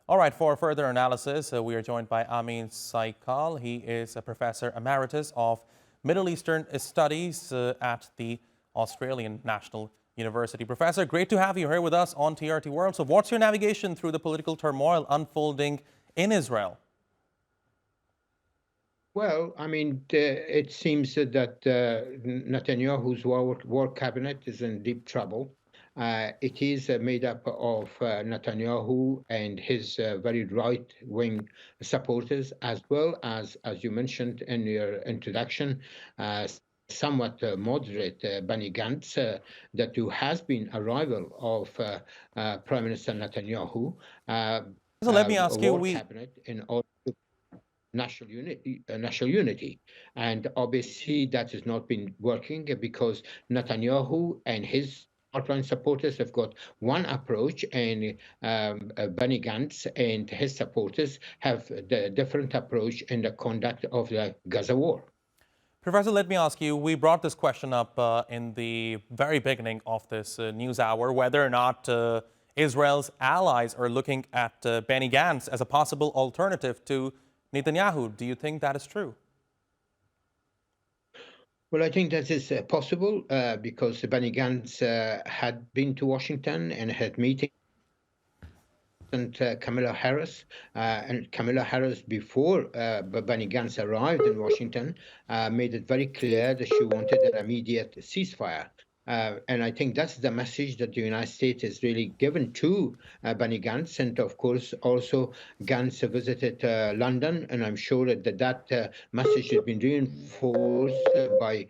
All right, for further analysis, we are joined by Amin Saikal. He is a professor emeritus of Middle Eastern Studies at the Australian National University. Professor, great to have you here with us on TRT World. So what's your navigation through the political turmoil unfolding in Israel? Well, it seems that Netanyahu's war cabinet is in deep trouble. It is made up of Netanyahu and his very right-wing supporters, as well as you mentioned in your introduction, uh, somewhat moderate Benny Gantz, that who has been a rival of Prime Minister Netanyahu, uh, So let me a ask you, war cabinet in order national unity. And obviously, that has not been working because Netanyahu and his hardline supporters have got one approach, and Benny Gantz and his supporters have the different approach in the conduct of the Gaza war. Professor, let me ask you, we brought this question up in the very beginning of this news hour, whether or not Israel's allies are looking at Benny Gantz as a possible alternative to Netanyahu. Do you think that is true? Well, I think that is possible because Benny Gantz had been to Washington and had meetings Kamala Harris, and Kamala Harris, before Benny Gantz arrived in Washington, made it very clear that she wanted an immediate ceasefire. And I think that's the message that the United States has really given to Benny Gantz. And of course, also Gantz visited London, and I'm sure that message has been reinforced by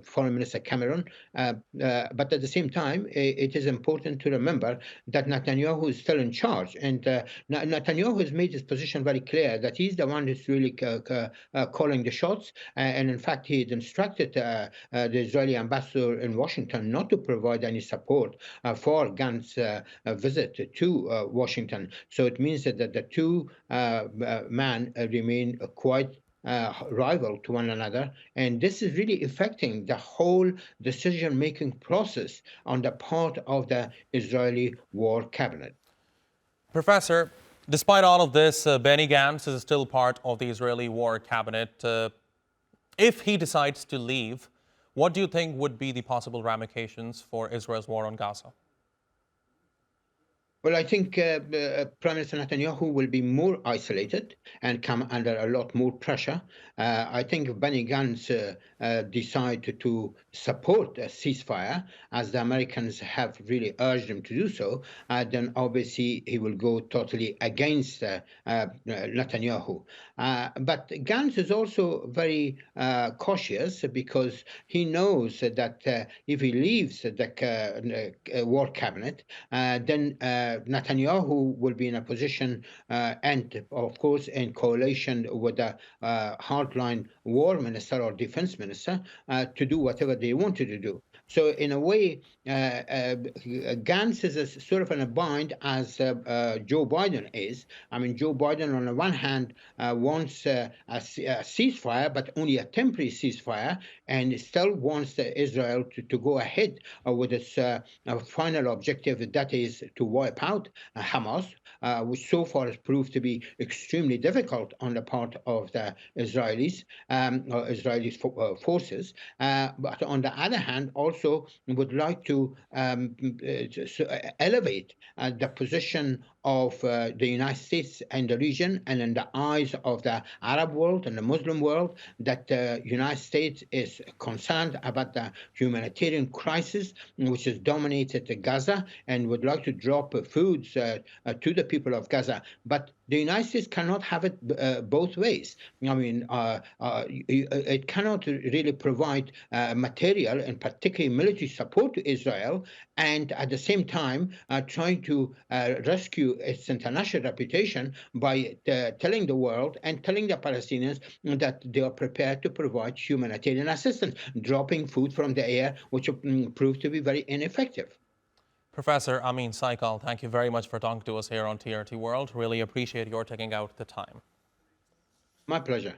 Foreign Minister Cameron. But at the same time, it is important to remember that Netanyahu is still in charge. And Netanyahu has made his position very clear that he's the one who's really calling the shots. And in fact, he had instructed the Israeli ambassador in Washington not to provide any support for Gantz's visit to Washington. So it means that the two men remain quite rival to one another, and this is really affecting the whole decision-making process on the part of the Israeli war cabinet. Professor, despite all of this, Benny Gantz is still part of the Israeli war cabinet. If he decides to leave, what do you think would be the possible ramifications for Israel's war on Gaza? Well, I think Prime Minister Netanyahu will be more isolated and come under a lot more pressure. I think if Benny Gantz decide to support a ceasefire, as the Americans have really urged him to do so, then obviously he will go totally against Netanyahu. But Gantz is also very cautious because he knows that if he leaves the war cabinet, then Netanyahu will be in a position, and of course in coalition with the hardline war minister or defense minister, to do whatever they wanted to do. So in a way, Gantz is a sort of in a bind as Joe Biden is. I mean, Joe Biden on the one hand wants a ceasefire, but only a temporary ceasefire, and still wants Israel to go ahead with its final objective, that is to wipe out Hamas, which so far has proved to be extremely difficult on the part of the Israelis, forces. But on the other hand, also would like to elevate the position of the United States and the region, and in the eyes of the Arab world and the Muslim world, that the United States is concerned about the humanitarian crisis which has dominated Gaza, and would like to drop foods to the people of Gaza. But the United States cannot have it both ways. I mean, it cannot really provide material and particularly military support to Israel, and at the same time trying to rescue its international reputation by telling the world and telling the Palestinians that they are prepared to provide humanitarian assistance, dropping food from the air, which proved to be very ineffective. Professor Amin Saikal, thank you very much for talking to us here on TRT World. Really appreciate your taking out the time. My pleasure.